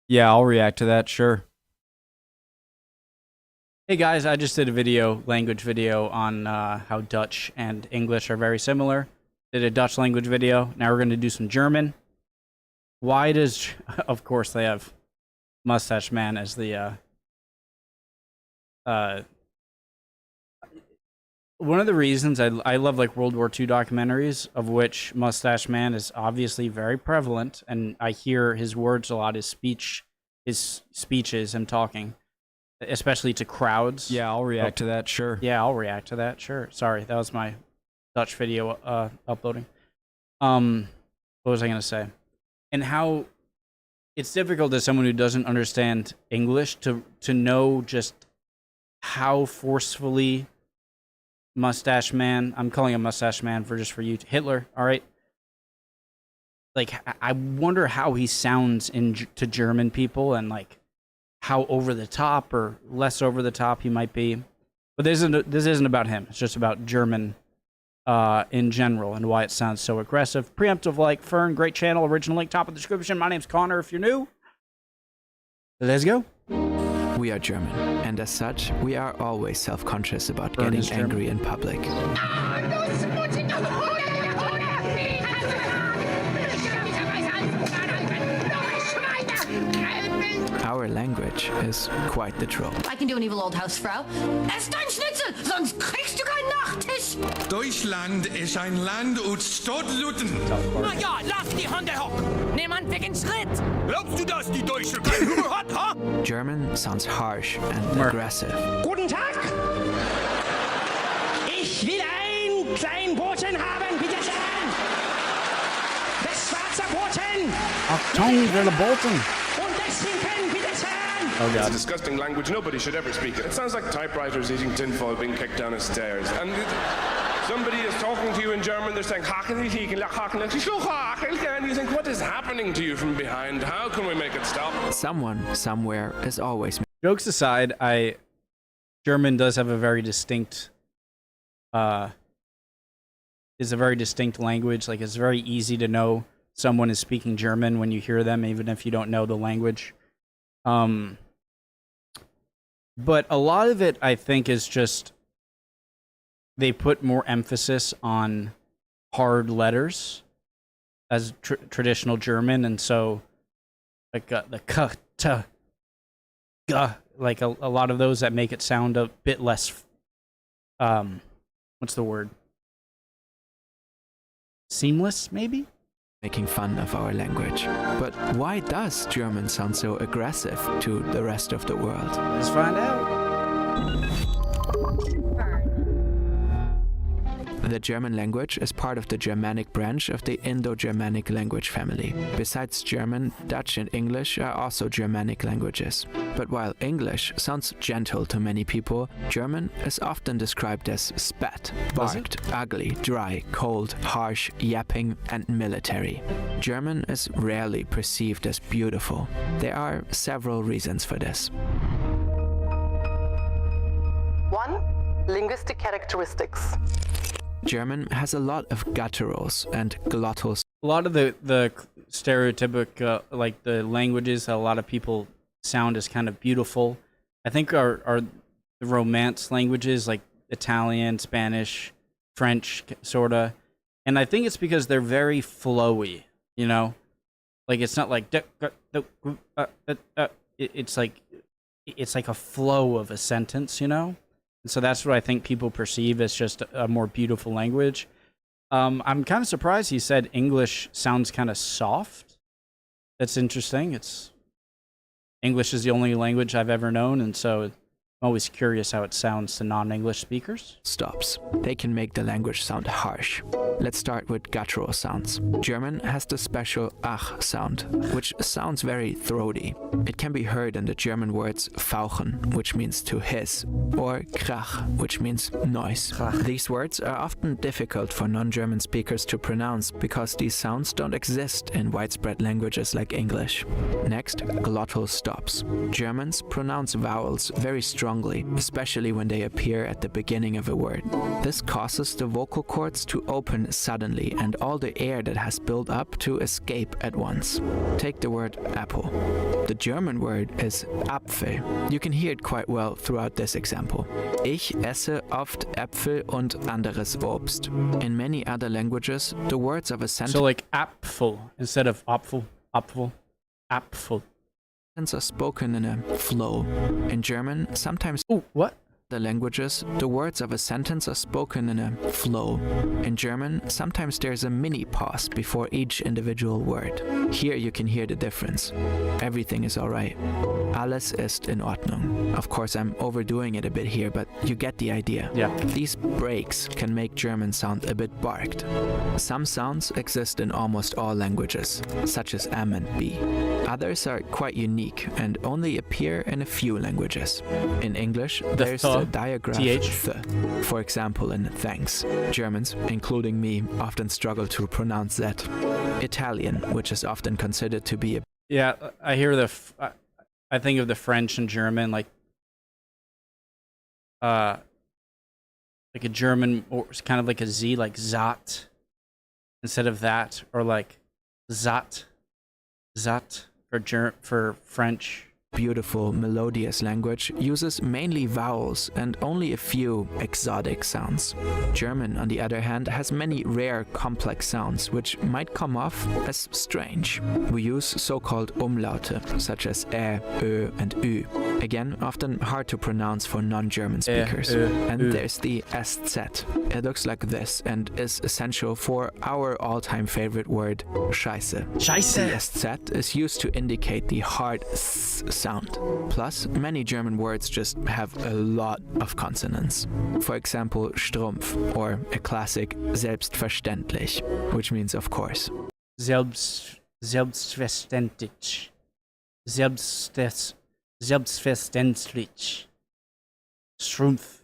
Yeah, I'll react to that, sure. Hey guys, I just did a language video on how Dutch and English are very similar. Did a Dutch language video. Now we're going to do some German. Why does, of course, they have Mustache Man as the, one of the reasons I love like World War II documentaries, of which Mustache Man is obviously very prevalent, and I hear his words a lot, his speeches, him talking, especially to crowds. Yeah, I'll react to that, sure. Yeah, I'll react to that, sure. Sorry, that was my Dutch video uploading. What was I gonna say? And how it's difficult as someone who doesn't understand English to know just how forcefully Mustache Man, I'm calling him Mustache Man for you, Hitler, all right? Like, I wonder how he sounds to German people, and like how over the top or less over the top he might be. But this isn't about him. It's just about German in general and why it sounds so aggressive. Preemptive like Fern, great channel, original link top of the description. My name's Connor if you're new. Let's go. We are German, and as such, we are always self-conscious about getting angry in public. Our language is quite the troll. I can do an evil old Hausfrau. Ess dein Schnitzel, sonst kriegst du keinen Nachtisch. Deutschland ist ein Land ut Stodluten. Na ja, lass die Hunde hocken. Nimm einen dicken Schritt. Glaubst du, dass die Deutsche keinen Hunger hat, ha? German sounds harsh and aggressive. Guten Tag! Ich will ein klein Brotchen haben, bitte schön! Das schwarze Brotchen! Achtung, will Bolton. Und das Schinken, bitte schön! Oh It's a god. disgusting language. Nobody should ever speak it. It sounds like typewriters eating tinfoil being kicked down the stairs. And somebody is talking to you in German, they're saying, and you think, what is happening to you from behind? How can we make it stop? Someone, somewhere, is always Jokes aside, German does have a very distinct is a very distinct language. Like, it's very easy to know someone is speaking German when you hear them, even if you don't know the language. But a lot of it, I think, is just they put more emphasis on hard letters as traditional German, and so like the k, t, g, like a lot of those that make it sound a bit less. What's the word? Seamless, maybe? making fun of our language. But why does German sound so aggressive to the rest of the world? Let's find out. The German language is part of the Germanic branch of the Indo-Germanic language family. Besides German, Dutch and English are also Germanic languages. But while English sounds gentle to many people, German is often described as spat, barked, ugly, dry, cold, harsh, yapping, and military. German is rarely perceived as beautiful. There are several reasons for this. 1. Linguistic characteristics. German has a lot of gutturals and glottals. A lot of the stereotypic, like the languages that a lot of people sound as kind of beautiful, I think are the Romance languages, like Italian, Spanish, French, sorta. And I think it's because they're very flowy, you know? Like, it's not like... It's like a flow of a sentence, you know? And so that's what I think people perceive as just a more beautiful language. I'm kind of surprised he said English sounds kind of soft. That's interesting. English is the only language I've ever known, and so I'm always curious how it sounds to non-English speakers. Stops. They can make the language sound harsh. Let's start with guttural sounds. German has the special ach sound, which sounds very throaty. It can be heard in the German words fauchen, which means to hiss, or krach, which means noise. These words are often difficult for non-German speakers to pronounce because these sounds don't exist in widespread languages like English. Next, glottal stops. Germans pronounce vowels very strongly strongly, especially when they appear at the beginning of a word. This causes the vocal cords to open suddenly and all the air that has built up to escape at once. Take the word apple. The German word is Apfel. You can hear it quite well throughout this example. Ich esse oft Äpfel und anderes Obst. In many other languages, the words of a sentence So like Apfel instead of Apfel, Apfel. are spoken in a flow. In German, sometimes Oh, what? the languages, the words of a sentence are spoken in a flow. In German, sometimes there's a mini pause before each individual word. Here you can hear the difference. Everything is alright. Alles ist in Ordnung. Of course, I'm overdoing it a bit here, but you get the idea. Yeah. These breaks can make German sound a bit barked. Some sounds exist in almost all languages, such as M and B. Others are quite unique and only appear in a few languages. In English, there's the diagraph TH. th, for example in thanks. Germans, including me, often struggle to pronounce that. Italian, which is often considered to be a Yeah, I hear I think of the French and German like a German, or it's kind of like a Z, like Zat instead of that, or like Zat for French. beautiful, melodious language, uses mainly vowels and only a few exotic sounds. German, on the other hand, has many rare, complex sounds which might come off as strange. We use so-called Umlaute, such as Ä, Ö, and Ü. Again, often hard to pronounce for non-German speakers. And there's the SZ. It looks like this and is essential for our all-time favorite word, Scheiße. Scheiße. The SZ is used to indicate the hard S sound. Plus, many German words just have a lot of consonants. For example, Strumpf, or a classic selbstverständlich, which means of course. Selbstverständlich. Selbstverständlich. Strumpf.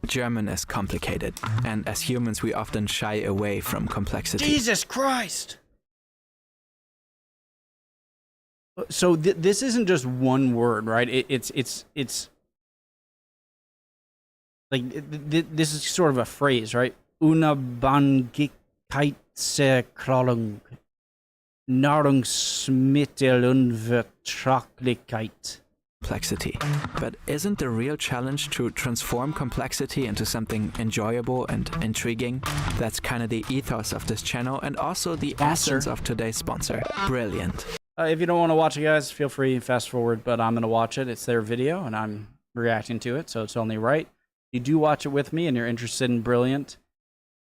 German is complicated, and as humans we often shy away from complexity. Jesus Christ! So this isn't just one word, right? It's like this is sort of a phrase, right? Unabhängigkeitserklärung, Nahrungsmittelunverträglichkeit. Complexity. But isn't the real challenge to transform complexity into something enjoyable and intriguing? That's kind of the ethos of this channel and also the essence of today's sponsor, Brilliant. If you don't want to watch it, guys, feel free to fast forward, but I'm going to watch it. It's their video, and I'm reacting to it, so it's only right. If you do watch it with me and you're interested in Brilliant,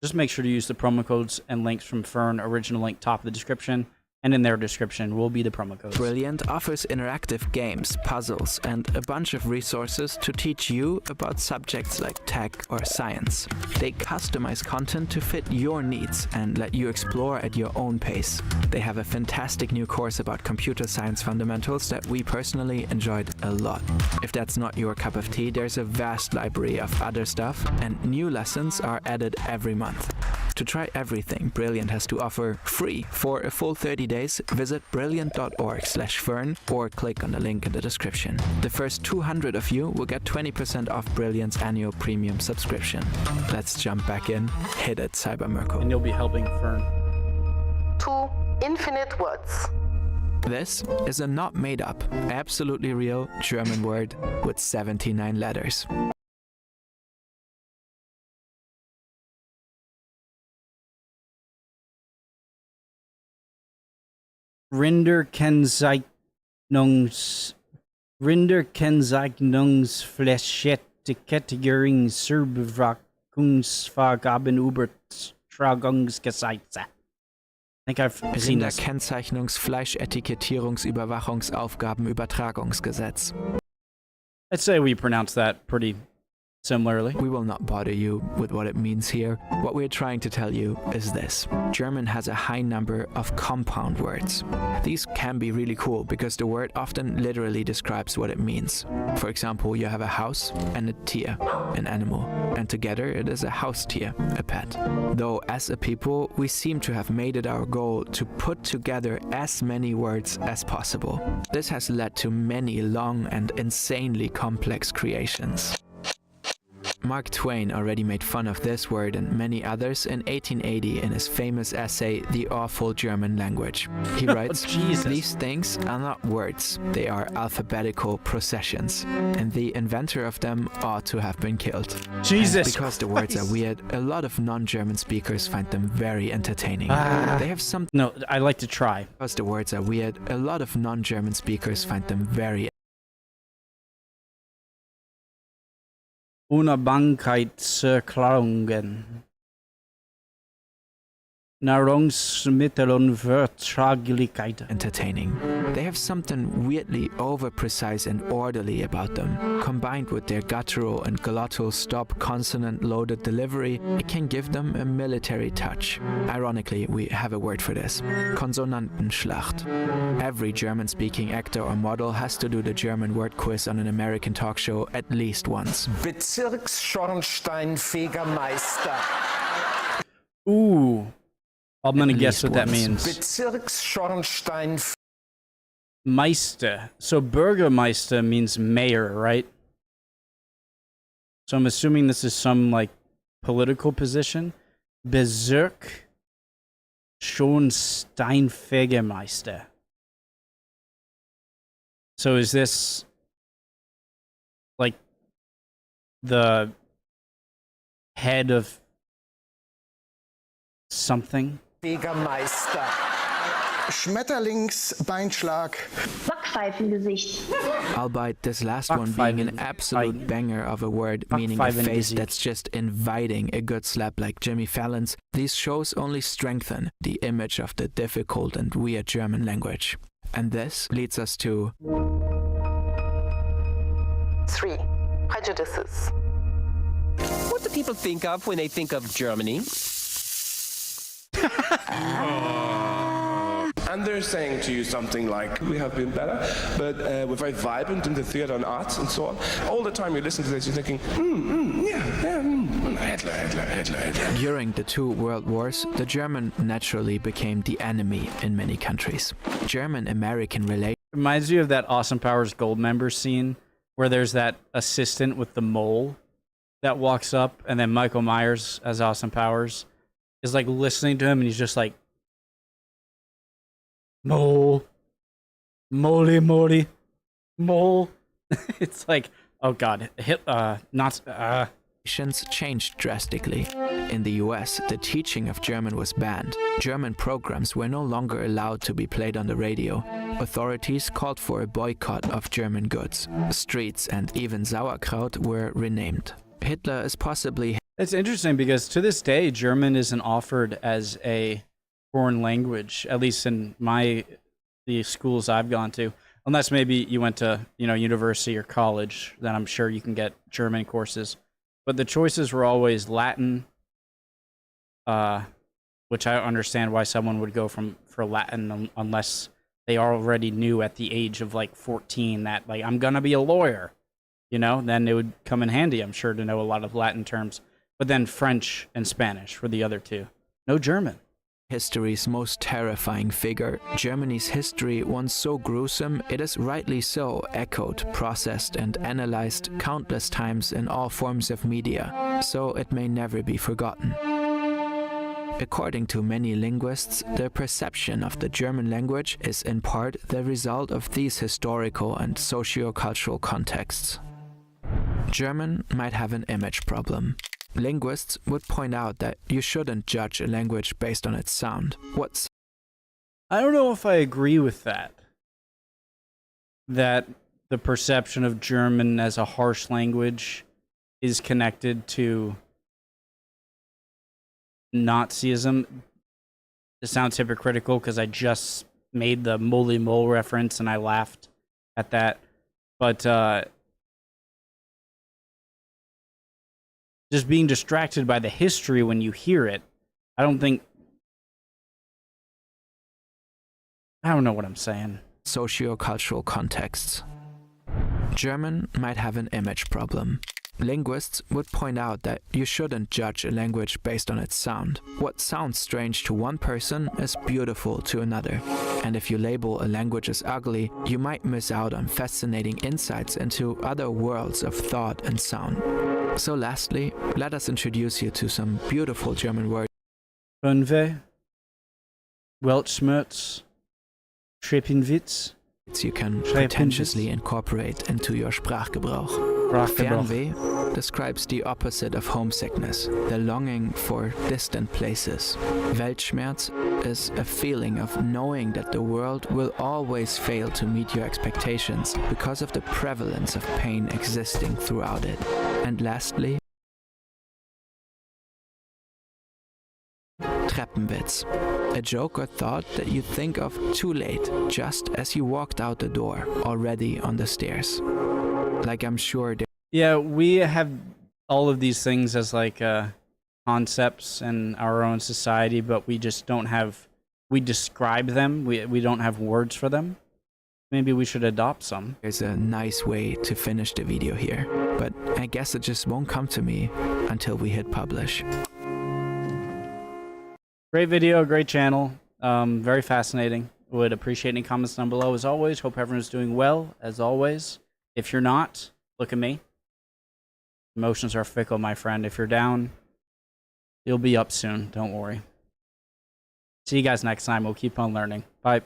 just make sure to use the promo codes and links from Fern, original link top of the description, and in their description will be the promo codes. Brilliant offers interactive games, puzzles, and a bunch of resources to teach you about subjects like tech or science. They customize content to fit your needs and let you explore at your own pace. They have a fantastic new course about computer science fundamentals that we personally enjoyed a lot. If that's not your cup of tea, there's a vast library of other stuff, and new lessons are added every month. To try everything Brilliant has to offer free for a full 30 days, visit brilliant.org/fern or click on the link in the description. The first 200 of you will get 20% off Brilliant's annual premium subscription. Let's jump back in. Hit it, Cyber Merkel. And you'll be helping Fern. 2 infinite words. This is a not made up, absolutely real German word with 79 letters. Rinderkennzeichnungsflächettikettierung Übertragungsgesetze. I think I've seen this. Rinderkennzeichnungsfleischetikettierungsüberwachungsaufgabenübertragungsgesetz. I'd say we pronounced that pretty similarly. We will not bother you with what it means here. What we're trying to tell you is this. German has a high number of compound words. These can be really cool because the word often literally describes what it means. For example, you have a house and a Tier, an animal, and together it is a Haustier, a pet. Though as a people, we seem to have made it our goal to put together as many words as possible. This has led to many long and insanely complex creations. Mark Twain already made fun of this word and many others in 1880 in his famous essay, The Awful German Language. He writes, Jesus. These things are not words, they are alphabetical processions, and the inventor of them ought to have been killed. Jesus And because the words are weird, a lot of non-German speakers find them very entertaining. They have some... No, I like to try. Because the words are weird, a lot of non-German speakers find them very Unabhängigkeitserklärungen. Nahrungsmittel und Vertraglichkeit. entertaining. They have something weirdly over-precise and orderly about them. Combined with their guttural and glottal stop consonant-loaded delivery, it can give them a military touch. Ironically, we have a word for this. Konsonantenschlacht. Every German-speaking actor or model has to do the German word quiz on an American talk show at least once. Bezirksschornsteinfegermeister. Ooh. I'm gonna At guess least what that once. means. Bezirksschornstein. Meister. So Bürgermeister means mayor, right? So I'm assuming this is some like political position. Bezirk Schornsteinfegermeister. So is this like the head of something? Fegermeister. Schmetterlingsbeinschlag. Backpfeifengesicht. Albeit this last one being an absolute banger of a word, meaning a face that's just inviting a good slap like Jimmy Fallon's, these shows only strengthen the image of the difficult and weird German language. And this leads us to 3. Prejudices. What do people think of when they think of Germany? And they're saying to you something like, we have been better, but we're very vibrant in the theatre and arts and so on. All the time you listen to this, you're thinking, Hitler. During the two world wars, the German naturally became the enemy in many countries. German-American relations Reminds you of that Austin Powers Goldmember scene where there's that assistant with the mole that walks up, and then Michael Myers as Austin Powers is like listening to him, and he's just like, mole, moly, moly, mole. It's like, oh god, changed drastically. In the US, the teaching of German was banned. German programs were no longer allowed to be played on the radio. Authorities called for a boycott of German goods. Streets and even sauerkraut were renamed. Hitler is possibly... It's interesting because to this day, German isn't offered as a foreign language, at least in the schools I've gone to. Unless maybe you went to, university or college, then I'm sure you can get German courses. But the choices were always Latin, which I understand why someone would go for Latin unless they already knew at the age of like 14 that like I'm gonna be a lawyer, then it would come in handy, I'm sure, to know a lot of Latin terms. But then French and Spanish were the other two. No German. History's most terrifying figure. Germany's history, once so gruesome, it is rightly so echoed, processed, and analyzed countless times in all forms of media, so it may never be forgotten. According to many linguists, the perception of the German language is in part the result of these historical and socio-cultural contexts. German might have an image problem. Linguists would point out that you shouldn't judge a language based on its sound. I don't know if I agree with that. That the perception of German as a harsh language is connected to Nazism. It sounds hypocritical because I just made the moly mole reference and I laughed at that. But just being distracted by the history when you hear it. I don't know what I'm saying. Socio-cultural contexts. German might have an image problem. Linguists would point out that you shouldn't judge a language based on its sound. What sounds strange to one person is beautiful to another. And if you label a language as ugly, you might miss out on fascinating insights into other worlds of thought and sound. So lastly, let us introduce you to some beautiful German words Fünfe, Weltschmerz, Schreppinwitz, you can pretentiously incorporate into your Sprachgebrauch. Fernweh describes the opposite of homesickness, the longing for distant places. Weltschmerz is a feeling of knowing that the world will always fail to meet your expectations because of the prevalence of pain existing throughout it. And lastly, Treppenwitz, a joke or thought that you think of too late, just as you walked out the door, already on the stairs. Like I'm sure Yeah, we have all of these things as like concepts in our own society, but we just don't have, we describe them, we don't have words for them. Maybe we should adopt some. there's a nice way to finish the video here, but I guess it just won't come to me until we hit publish. Great video, great channel, very fascinating. Would appreciate any comments down below as always. Hope everyone's doing well as always. If you're not, look at me. Emotions are fickle, my friend. If you're down, you'll be up soon. Don't worry. See you guys next time. We'll keep on learning. Bye.